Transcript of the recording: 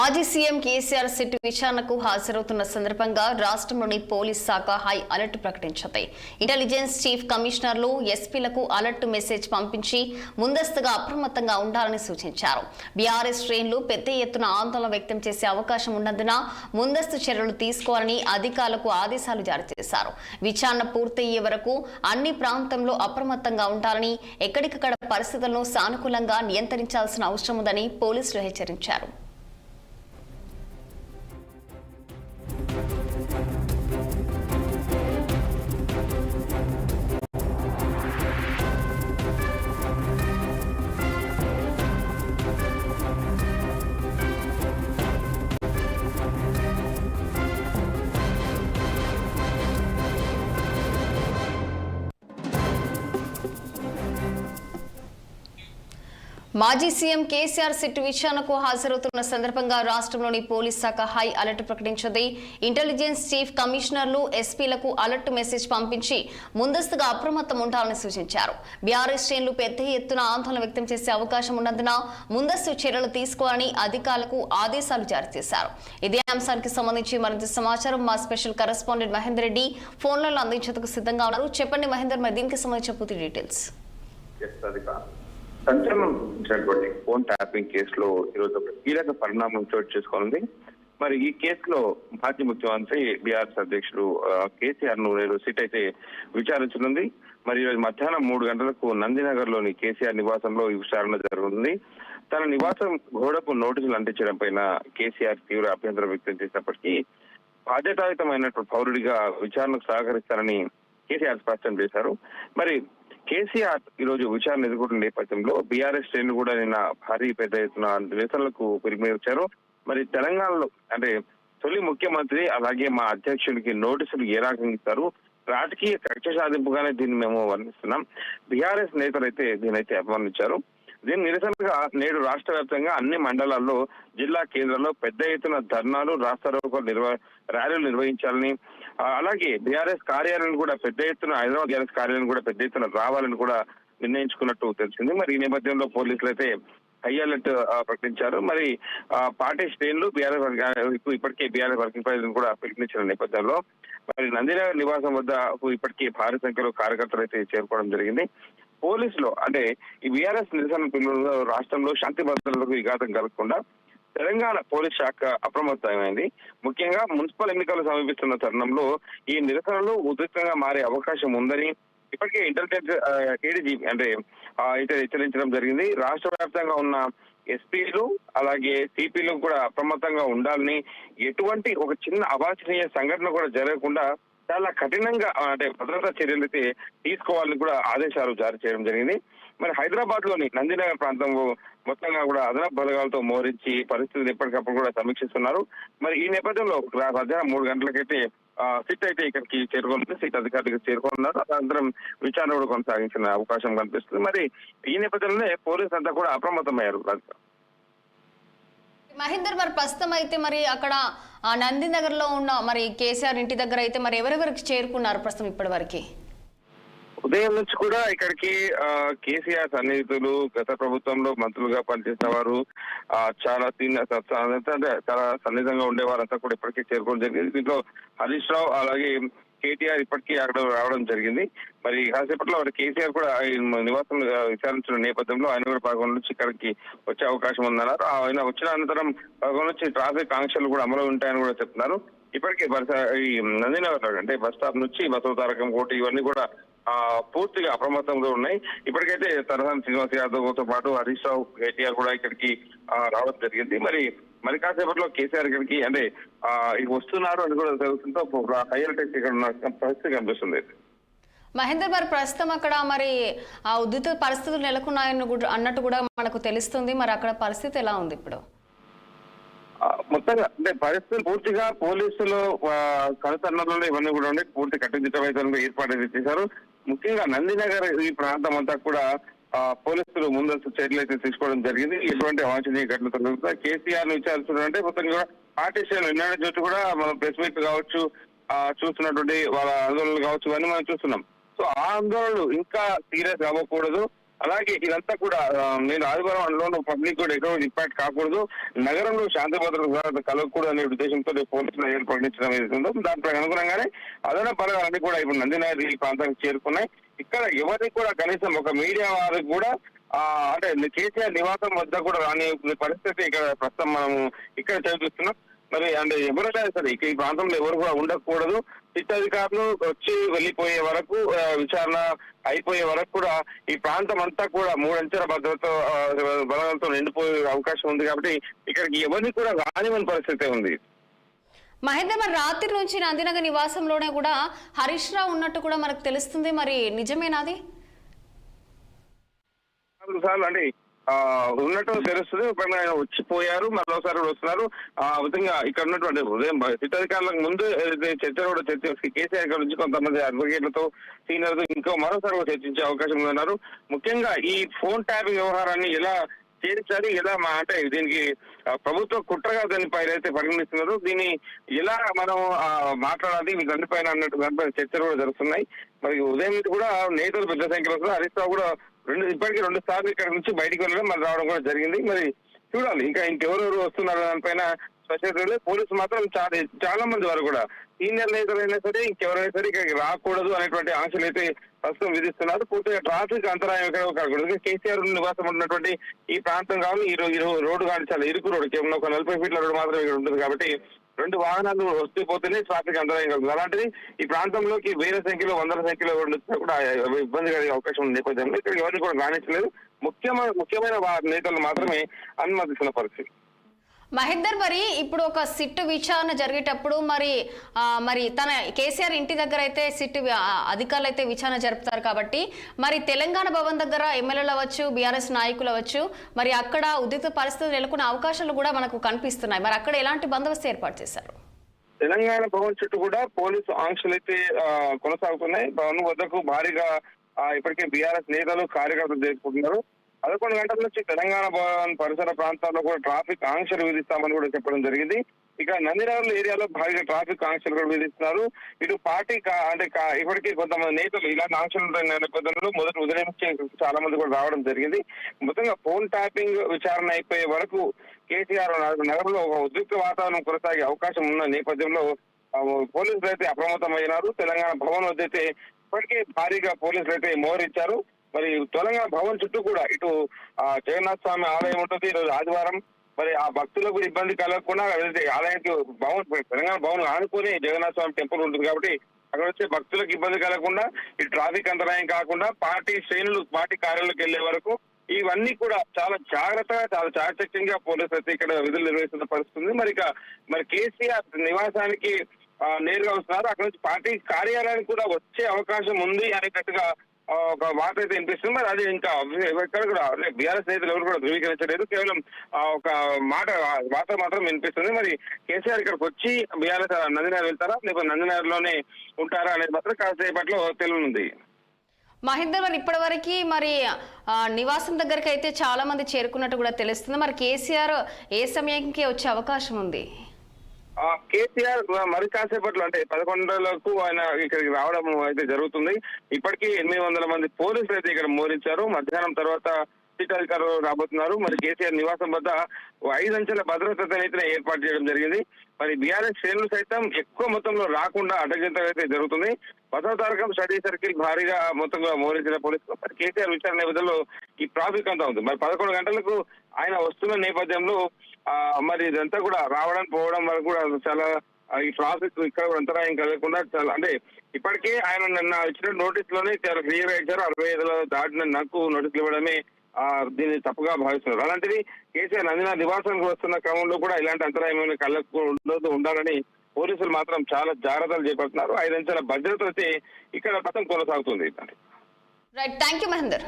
మాజీ CM KCR SIT విచారణకు హాజరవుతున్న సందర్భంగా రాష్ట్రంలోని పోలీస్ శాఖ హై అలర్ట్ ప్రకటించింది. ఇంటెలిజెన్స్ చీఫ్ కమిషనర్లు ఎస్పీలకు అలర్ట్ మెసేజ్ పంపించి ముందస్తుగా అప్రమత్తంగా ఉండాలని సూచించారు. బీఆర్ఎస్ శ్రేణులు పెద్ద ఎత్తున ఆందోళన వ్యక్తం చేసే అవకాశం ఉన్నందున ముందస్తు చర్యలు తీసుకోవాలని అధికారులకు ఆదేశాలు జారీ చేశారు. విచారణ పూర్తయ్యే వరకు అన్ని ప్రాంతంలో అప్రమత్తంగా ఉండాలని, ఎక్కడికక్కడ పరిస్థితులను సానుకూలంగా నియంత్రించాల్సిన అవసరం ఉందని పోలీసులు హెచ్చరించారు. మాజీ సీఎం కేసీఆర్ సిట్ విచారణకు హాజరవుతున్న సందర్భంగా రాష్ట్రంలోని పోలీస్ శాఖ హై అలర్ట్ ప్రకటించింది. ఇంటెలిజెన్స్ చీఫ్ కమిషనర్లు ఎస్పీలకు అలర్ట్ మెసేజ్ పంపించి ముందస్తుగా అప్రమత్తం ఉండాలని సూచించారు. బీఆర్ఎస్ శ్రేణులు పెద్ద ఎత్తున ఆందోళన వ్యక్తం చేసే అవకాశం ఉన్నందున ముందస్తు చర్యలు తీసుకోవాలని అధికారులకు ఆదేశాలు జారీ చేశారు. ఇదే అంశానికి సంబంధించి మరింత సమాచారం మా స్పెషల్ కరెస్పాండెంట్ మహేందర్ రెడ్డి ఫోన్లలో అందించేందుకు సిద్ధంగా ఉన్నారు. చెప్పండి మహేందర్, మరి దీనికి సంబంధించిన పూర్తి డీటెయిల్స్. సంచలనం ఫోన్ ట్యాపింగ్ కేసులో ఈరోజు ఒక కీలక పరిణామం చోటు చేసుకోనుంది. మరి ఈ కేసులో మాజీ ముఖ్యమంత్రి బీఆర్ఎస్ అధ్యక్షుడు కేసీఆర్ ను సిట్ అయితే విచారించనుంది. మరి ఈరోజు మధ్యాహ్నం 3 గంటలకు నందినగర్ లోని కేసీఆర్ నివాసంలో ఈ విచారణ జరుగుతుంది. తన నివాసం గోడకు నోటీసులు అంటించడం పైన కేసీఆర్ తీవ్ర అభ్యంతరం వ్యక్తం చేసినప్పటికీ బాధ్యతాయుతమైనటువంటి పౌరుడిగా విచారణకు సహకరిస్తారని కేసీఆర్ స్పష్టం చేశారు. మరి కేసీఆర్ ఈ రోజు విచారణ ఎదుర్కొంటున్న నేపథ్యంలో బీఆర్ఎస్ శ్రేణులు కూడా నిన్న భారీ పెద్ద ఎత్తున నిరసనలకు పిలుపునిచ్చారు. మరి తెలంగాణలో అంటే తొలి ముఖ్యమంత్రి అలాగే మా అధ్యక్షుడికి నోటీసులు ఏ రకంగా ఇస్తారు, రాజకీయ కక్ష సాధింపుగానే దీన్ని మేము వర్ణిస్తున్నాం. బీఆర్ఎస్ నేతలు అయితే దీనైతే అభివర్ణించారు. దీని నిరసనగా నేడు రాష్ట్ర వ్యాప్తంగా అన్ని మండలాల్లో, జిల్లా కేంద్రాల్లో పెద్ద ఎత్తున ధర్నాలు, రాస్తారోకో ర్యాలీలు నిర్వహించాలని, అలాగే బీఆర్ఎస్ కార్యాలయం కూడా పెద్ద ఎత్తున హైదరాబాద్ బీఆర్ఎస్ కార్యాలయం కూడా పెద్ద ఎత్తున రావాలని కూడా నిర్ణయించుకున్నట్టు తెలిసింది. మరి ఈ నేపథ్యంలో పోలీసులు అయితే హై అలర్ట్ ప్రకటించారు. మరి పార్టీ శ్రేణులు ఇప్పటికే బీఆర్ఎస్ వర్కింగ్ ప్రెసిడెంట్ కూడా పిలుపునిచ్చిన నేపథ్యంలో మరి నందినగర్ నివాసం వద్ద ఇప్పటికే భారీ సంఖ్యలో కార్యకర్తలు అయితే చేరుకోవడం జరిగింది. పోలీసులు అంటే ఈ బీఆర్ఎస్ నిరసన పిల్లలు రాష్ట్రంలో శాంతి భద్రతలకు విఘాతం కలగకుండా తెలంగాణ పోలీస్ శాఖ అప్రమత్తమైంది. ముఖ్యంగా మున్సిపల్ ఎన్నికలు సమీపిస్తున్న తరుణంలో ఈ నిరసనలు ఉధృతంగా మారే అవకాశం ఉందని ఇప్పటికే ఇంటెలిజెన్స్ ఏడీజీ అంటే అయితే హెచ్చరించడం జరిగింది. రాష్ట్ర వ్యాప్తంగా ఉన్న ఎస్పీలు అలాగే సిపిలు కూడా అప్రమత్తంగా ఉండాలని, ఎటువంటి ఒక చిన్న అవాంఛనీయ సంఘటన కూడా జరగకుండా చాలా కఠినంగా అంటే భద్రతా చర్యలు అయితే తీసుకోవాలని కూడా ఆదేశాలు జారీ చేయడం జరిగింది. మరి హైదరాబాద్ లోని నందినగర్ ప్రాంతం మొత్తంగా కూడా అదనపు బలగాలతో మోహరించి పరిస్థితులు ఎప్పటికప్పుడు కూడా సమీక్షిస్తున్నారు. మరి ఈ నేపథ్యంలో మధ్యాహ్నం 3 గంటలకైతే సిట్ అయితే ఇక్కడికి చేరుకున్నారు. సిట్ అధికారులకు చేరుకున్నారు. అనంతరం విచారణ కూడా కొనసాగించిన అవకాశం కనిపిస్తుంది. మరి ఈ నేపథ్యంలోనే పోలీసు అంతా కూడా అప్రమత్తమయ్యారు. మహేందర్, మరి ప్రస్తుతం అయితే మరి అక్కడ నందినగర్ లో ఉన్న మరి కేసీఆర్ ఇంటి దగ్గర అయితే మరి ఎవరెవరికి చేరుకున్నారు ప్రస్తుతం ఇప్పటి వరకు? ఉదయం నుంచి కూడా ఇక్కడికి కేసీఆర్ సన్నిహితులు, గత ప్రభుత్వంలో మంత్రులుగా పనిచేసిన వారు, చాలా చాలా సన్నిహితంగా ఉండేవారంతా కూడా ఇప్పటికే చేరుకోవడం జరిగింది. దీంట్లో హరీష్ రావు అలాగే కేటీఆర్ ఇప్పటికీ అక్కడ రావడం జరిగింది. మరి కాసేపట్లో కేసీఆర్ కూడా నివాసం విచారించిన నేపథ్యంలో ఆయన కూడా భాగం నుంచి ఇక్కడికి వచ్చే అవకాశం ఉందన్నారు. ఆయన వచ్చిన అనంతరం భాగం నుంచి ట్రాఫిక్ ఆంక్షలు కూడా అమలు ఉంటాయని కూడా చెప్తున్నారు. ఇప్పటికే ఈ నందినగర్ అంటే బస్ స్టాప్ నుంచి బసవతారకం కోట ఇవన్నీ కూడా పూర్తిగా అప్రమత్తంగా ఉన్నాయి. ఇప్పటికైతే తలసాని శ్రీనివాస్ యాదవ్ తో పాటు హరీష్ రావు, కేటీఆర్ కూడా ఇక్కడికి రావడం జరిగింది. మరి కాసేపట్లో కేసీఆర్ ఇక్కడికి అంటే వస్తున్నారు అని కూడా తెలుస్తుందో హైలైట్ ఇక్కడ ఉన్న పరిస్థితి కనిపిస్తుంది. మహేందర్, మరి ప్రస్తుతం అక్కడ మరి ఉద్రిక్త పరిస్థితులు నెలకొన్నాయని అన్నట్టు కూడా మనకు తెలుస్తుంది. మరి అక్కడ పరిస్థితి ఎలా ఉంది ఇప్పుడు? మొత్తంగా అంటే పరిస్థితులు పూర్తిగా పోలీసులు కనుసన్నలలో ఇవన్నీ కూడా ఉండి పూర్తి కట్టుదిట్టమైన ఏర్పాటు చేశారు. ముఖ్యంగా నందినగర్ ఈ ప్రాంతం అంతా కూడా పోలీసులు ముందస్తు చర్యలు అయితే తీసుకోవడం జరిగింది. ఎటువంటి అవాంఛనీయ ఘటనలు కేసీఆర్ ను విచారిస్తున్నారంటే మొత్తంగా పార్టీ నిన్న చోటు కూడా మనం ప్రెస్ మీట్ కావచ్చు, చూస్తున్నటువంటి వాళ్ళ ఆందోళనలు కావచ్చు, ఇవన్నీ మనం చూస్తున్నాం. సో ఆ ఆందోళనలు ఇంకా సీరియస్ అవ్వకూడదు. అలాగే ఇదంతా కూడా నేను ఆదివారం పబ్లిక్ కూడా ఎక్కువ ఇంపాక్ట్ కాకూడదు, నగరంలో శాంతి భద్రత కలగకూడదు అనే ఉద్దేశంతో పోలీసులు ప్రకటించడం ఏదైతుందో దానికి అనుగుణంగానే అదన బలగాలన్నీ కూడా ఇప్పుడు నందినాయర్ ఈ ప్రాంతానికి చేరుకున్నాయి. ఇక్కడ ఎవరికి కూడా కనీసం ఒక మీడియా వారికి కూడా అంటే కేసీఆర్ నివాసం వద్ద కూడా రాని పరిస్థితి ఇక్కడ ప్రస్తుతం మనం ఇక్కడ చదివిస్తున్నాం. మరి అంటే ఎవరైనా సరే ఇక ఈ ప్రాంతంలో ఎవరు కూడా ఉండకూడదు. సిట్ అధికారులు వచ్చి వెళ్లిపోయే వరకు, విచారణ అయిపోయే వరకు కూడా ఈ ప్రాంతం అంతా కూడా 3 అంచెల భద్రత బలగాలతో నిండిపోయే అవకాశం ఉంది. కాబట్టి ఇక్కడికి ఎవరిని కూడా రానివని పరిస్థితి ఉంది. మహేందర్, మరి రాత్రి నుంచి నందినగర్ నివాసంలోనే కూడా హరీష్ రావు ఉన్నట్టు కూడా మనకు తెలుస్తుంది. మరి నిజమేనాది? సార్లు అంటే ఉన్నట్టు తెలుస్తుంది. ఆయన వచ్చిపోయారు, మరోసారి కూడా వస్తున్నారు. ఆ విధంగా ఇక్కడ ఉన్నటువంటి ఉదయం సిట్ అధికారులకు ముందు చర్చ కూడా కేసీఆర్ గారి నుంచి కొంతమంది అడ్వకేట్లతో సీనియర్తో ఇంకో మరోసారి కూడా చర్చించే అవకాశం ఉన్నారు. ముఖ్యంగా ఈ ఫోన్ ట్యాపింగ్ వ్యవహారాన్ని ఎలా చేర్చాలి, ఎలా అంటే దీనికి ప్రభుత్వ కుట్రగా దానిపై అయితే పరిగణిస్తున్నారు, దీన్ని ఎలా మనం మాట్లాడాలి దానిపైన అన్నట్టు దానిపైన చర్చలు కూడా జరుగుతున్నాయి. మరి ఉదయం నుంచి కూడా నేతలు పెద్ద సంఖ్యలో వస్తున్నారు. హరీష్ రావు కూడా ఇప్పటికీ 2 సార్లు ఇక్కడ నుంచి బయటికి వెళ్ళడం మళ్ళీ రావడం కూడా జరిగింది. మరి చూడాలి ఇంకా ఇంకెవరెవరు వస్తున్నారు దానిపైన స్పెషల్. పోలీసు మాత్రం చాలా మంది వారు కూడా సీనియర్ నేతలైనా సరే ఇంకెవరైనా సరే ఇక్కడికి రాకూడదు అనేటువంటి ఆంక్షలు అయితే ప్రస్తుతం విధిస్తున్నారు. పూర్తిగా ట్రాఫిక్ అంతరాయం ఎక్కడ కాకూడదు. కేసీఆర్ నివాసం ఉన్నటువంటి ఈ ప్రాంతం కావాలి, ఈ రోడ్డు కానీ చాలా ఇరుకు రోడ్డు, కేవలం ఒక 40 ఫీట్ల రోడ్డు మాత్రం ఇక్కడ ఉంటుంది. కాబట్టి 2 వాహనాలు వస్తూ పోతేనే ట్రాఫిక్ అంతరాయం కలుగుతుంది. అలాంటిది ఈ ప్రాంతంలోకి వేల సంఖ్యలో, వందల సంఖ్యలో కూడా ఇబ్బంది కలిగే అవకాశం ఉన్న నేపథ్యంలో ఇక్కడ ఎవరిని కూడా రాణించలేదు. ముఖ్యమైన నేతలు మాత్రమే అనుమతిస్తున్న పరిస్థితి. మహేందర్, మరి ఇప్పుడు ఒక సిట్ విచారణ జరిగేటప్పుడు మరి తన కేసీఆర్ ఇంటి దగ్గర అయితే సిట్ అధికారులు అయితే విచారణ జరుపుతారు. కాబట్టి మరి తెలంగాణ భవన్ దగ్గర ఎమ్మెల్యేలు అవ్వచ్చు, బీఆర్ఎస్ నాయకులు అవ్వచ్చు, మరి అక్కడ ఉద్రిక్త పరిస్థితులు నెలకొన్న అవకాశాలు కూడా మనకు కనిపిస్తున్నాయి. మరి అక్కడ ఎలాంటి బందోబస్తు ఏర్పాటు చేశారు? తెలంగాణ భవన్ చుట్టూ కూడా పోలీసు ఆంక్షలు అయితే కొనసాగుతున్నాయి. భవన్ వద్దకు భారీగా ఇప్పటికే బీఆర్ఎస్ నేతలు, కార్యకర్తలు చేసుకుంటున్నారు. 11 గంటల నుంచి తెలంగాణ భవన్ పరిసర ప్రాంతాల్లో కూడా ట్రాఫిక్ ఆంక్షలు విధిస్తామని కూడా చెప్పడం జరిగింది. ఇక నందినగర్ ఏరియాలో భారీగా ట్రాఫిక్ ఆంక్షలు కూడా విధిస్తున్నారు. ఇటు పార్టీ అంటే ఇప్పటికీ కొంతమంది నేతలు ఇలాంటి ఆంక్షలు నేపథ్యంలో మొదటి ఉదయం నుంచి చాలా మంది కూడా రావడం జరిగింది. మొత్తంగా ఫోన్ ట్యాపింగ్ విచారణ అయిపోయే వరకు కేసీఆర్ నగరంలో ఒక ఉద్రిక్త వాతావరణం కొనసాగే అవకాశం ఉన్న నేపథ్యంలో పోలీసులు అయితే అప్రమత్తమైనారు. తెలంగాణ భవన్ వద్ద అయితే ఇప్పటికే భారీగా పోలీసులు అయితే మోహరించారు. మరి తెలంగాణ భవన్ చుట్టూ కూడా ఇటు జగన్నాథ స్వామి ఆలయం ఉంటుంది. ఈరోజు ఆదివారం. మరి ఆ భక్తులకు ఇబ్బంది కలగకుండా ఆలయానికి తెలంగాణ భవన్ ఆనుకొని జగన్నాథ స్వామి టెంపుల్ ఉంటుంది. కాబట్టి అక్కడ వచ్చే భక్తులకు ఇబ్బంది కలగకుండా, ఈ ట్రాఫిక్ అంతరాయం కాకుండా పార్టీ శ్రేణులు పార్టీ కార్యాలయాలకు వెళ్లే వరకు ఇవన్నీ కూడా చాలా జాగ్రత్తగా, చాలా చాకచక్యంగా పోలీసులు అయితే ఇక్కడ విధులు నిర్వహిస్తున్న పరిస్థితి. మరి కేసీఆర్ నివాసానికి నేరుగా వస్తున్నారు. అక్కడ నుంచి పార్టీ కార్యాలయానికి కూడా వచ్చే అవకాశం ఉంది అనేటట్టుగా ఒక వార్త అయితే వినిపిస్తుంది. మరి అది ఇంకా ఎక్కడ కూడా బీఆర్ఎస్ నేతలు ఎవరు కూడా ధృవీకరించలేదు. కేవలం ఒక వార్త మాత్రం వినిపిస్తుంది. మరి కేసీఆర్ ఇక్కడికి వచ్చి బీఆర్ఎస్ నందినగర్ వెళ్తారా, లేకపోతే నందినగర్ లోనే ఉంటారా అనేది మాత్రం కాసేపట్లో తెలియనుంది. మహేందర్, మరి ఇప్పటి వరకు మరి నివాసం దగ్గరికి అయితే చాలా మంది చేరుకున్నట్టు కూడా తెలుస్తుంది. మరి కేసీఆర్ ఏ సమయానికి వచ్చే అవకాశం ఉంది? కేసీఆర్ మరి కాసేపట్లో అంటే 11 ఆయన ఇక్కడికి రావడం అయితే జరుగుతుంది. ఇప్పటికీ 800 మంది పోలీసులు అయితే ఇక్కడ మోహరించారు. మధ్యాహ్నం తర్వాత సిట్ అధికారులు రాబోతున్నారు. మరి కేసీఆర్ నివాసం వద్ద 5 అంచెల భద్రతనైతే ఏర్పాటు చేయడం జరిగింది. మరి బీఆర్ఎస్ శ్రేణులు సైతం ఎక్కువ మొత్తంలో రాకుండా అడ్డగింతలు అయితే జరుగుతుంది. 10వ తారకం స్టడీ సర్కిల్ భారీగా మొత్తంగా మోహరించిన పోలీసులు మరి కేసీఆర్ విచారణ నేపథ్యంలో ఈ ట్రాఫిక్ అంతా ఉంది. మరి 11 గంటలకు ఆయన వస్తున్న నేపథ్యంలో మరి ఇదంతా కూడా రావడం పోవడం వరకు కూడా చాలా ఈ ట్రాఫిక్ ఇక్కడ కూడా అంతరాయం కలగకుండా చాలా అంటే ఇప్పటికే ఆయన నిన్న ఇచ్చిన నోటీస్ లోనే చాలా క్లియర్ గా ఇచ్చారు. 65 దాటిన నాకు నోటీసులు ఇవ్వడమే దీన్ని తప్పుగా భావిస్తున్నారు. అలాంటిది కేసీఆర్ నందినగర్ నివాసానికి వస్తున్న క్రమంలో కూడా ఇలాంటి అంతరాయం కలగకుండా ఉండాలని పోలీసులు మాత్రం చాలా జాగ్రత్తలు చేపడుతున్నారు. 5 అంచెల భద్రత అయితే ఇక్కడ పథకం కొనసాగుతుంది. Right, thank you Mahender.